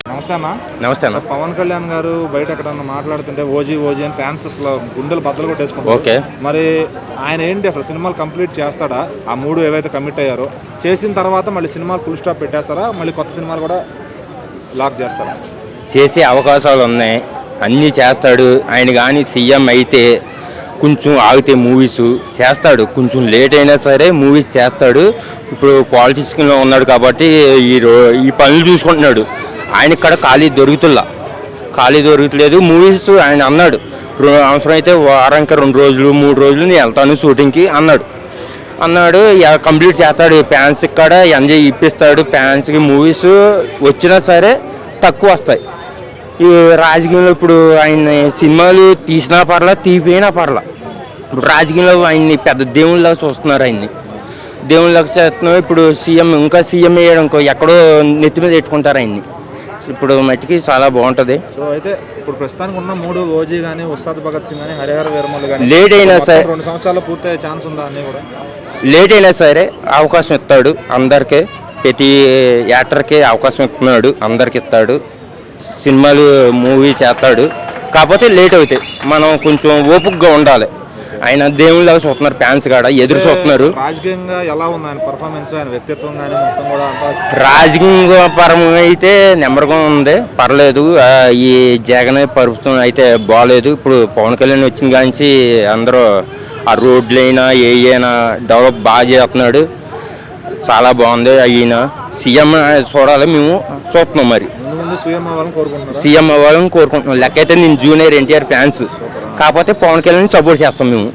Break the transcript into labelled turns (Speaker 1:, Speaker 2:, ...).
Speaker 1: నమస్తే అన్న.
Speaker 2: నమస్తే అన్న.
Speaker 1: పవన్ కళ్యాణ్ గారు బయట ఎక్కడన్నా మాట్లాడుతుంటే ఓజీ ఓజీ అని ఫ్యాన్స్ అసలు గుండెలు బద్దలు కొట్టేసుకుంటారు.
Speaker 2: ఓకే,
Speaker 1: మరి ఆయన ఏంటి అసలు సినిమాలు కంప్లీట్ చేస్తాడా? ఆ 3 ఏవైతే కమిట్ అయ్యారో చేసిన తర్వాత మళ్ళీ సినిమాలు ఫుల్ స్టాప్ పెట్టేస్తారా? మళ్ళీ కొత్త సినిమాలు కూడా లాక్ చేస్తారా?
Speaker 2: చేసే అవకాశాలు ఉన్నాయి, అన్నీ చేస్తాడు. ఆయన కానీ సీఎం అయితే కొంచెం ఆగితే మూవీస్ చేస్తాడు, కొంచెం లేట్ అయినా సరే మూవీస్ చేస్తాడు. ఇప్పుడు పాలిటిక్స్లో ఉన్నాడు కాబట్టి ఈ పనులు చూసుకుంటున్నాడు. ఆయన ఇక్కడ ఖాళీ దొరుకుతలేదు. మూవీస్ ఆయన అన్నాడు అవసరమైతే వారానికి 2 రోజులు 3 రోజులు నేను వెళ్తాను షూటింగ్కి అన్నాడు. కంప్లీట్ చేస్తాడు. ఫ్యాన్స్ ఇక్కడ ఎంజాయ్ ఇప్పిస్తాడు. ఫ్యాన్స్కి మూవీస్ వచ్చినా సరే తక్కువ వస్తాయి. ఈ రాజకీయంలో ఇప్పుడు ఆయన సినిమాలు తీసినా పర్లా, తీపినా పర్లా. ఇప్పుడు రాజకీయంలో ఆయన్ని పెద్ద దేవుళ్ళలాగా చూస్తున్నారు. ఆయన్ని దేవుళ్ళలాగా చేస్తున్నారు. ఇప్పుడు ఇంకా సీఎం వేయడం ఎక్కడో నెత్తి మీద పెట్టుకుంటారు ఆయన్ని. ఇప్పుడు మట్టికి చాలా బాగుంటుంది.
Speaker 1: సో అయితే ఇప్పుడు ప్రస్తుతానికి ఉన్న 3 ఓజీ కానీ, ఉస్తాద్ భగత్ సింగ్ కానీ, హరిహర వీరమల్లు కానీ
Speaker 2: లేట్ అయినా సరే
Speaker 1: 2 సంవత్సరాలు పూర్తయ్యే ఛాన్స్ ఉందా? అన్నీ కూడా
Speaker 2: లేట్ అయినా సరే అవకాశం ఇస్తాడు అందరికీ. ప్రతి యాక్టర్కి అవకాశం ఇస్తున్నాడు, అందరికి ఇస్తాడు. సినిమాలు మూవీ చేస్తాడు. కాకపోతే లేట్ అవుతాయి. మనం కొంచెం ఓపికగా ఉండాలి. ఆయన దేవుళ్ళలాగా చూస్తున్నారు, ఫ్యాన్స్ కాడ ఎదురు చూస్తున్నారు.
Speaker 1: రాజకీయంగా ఎలా ఉంది ఆయన పర్ఫార్మెన్స్, ఆయన వ్యక్తిత్వం కానీ మొత్తం కూడా?
Speaker 2: రాజకీయ పరంగా అయితే నెంబర్గా ఉంది, పర్లేదు. ఈ జగన్ ప్రభుత్వం అయితే బాగాలేదు. ఇప్పుడు పవన్ కళ్యాణ్ వచ్చిన కాంచి అందరూ ఆ రోడ్లైనా ఏమైనా డెవలప్ బాగా చేస్తున్నాడు. చాలా బాగుంది. అయినా సీఎం చూడాలి, మేము చూస్తున్నాం. మరి సీఎం అవ్వాలని కోరుకుంటున్నాం. లెక్క అయితే నేను జూనియర్ ఎన్టీఆర్ ఫ్యాన్స్, కాకపోతే పవన్ కళ్యాణ్ సపోర్ట్ చేస్తాం మేము.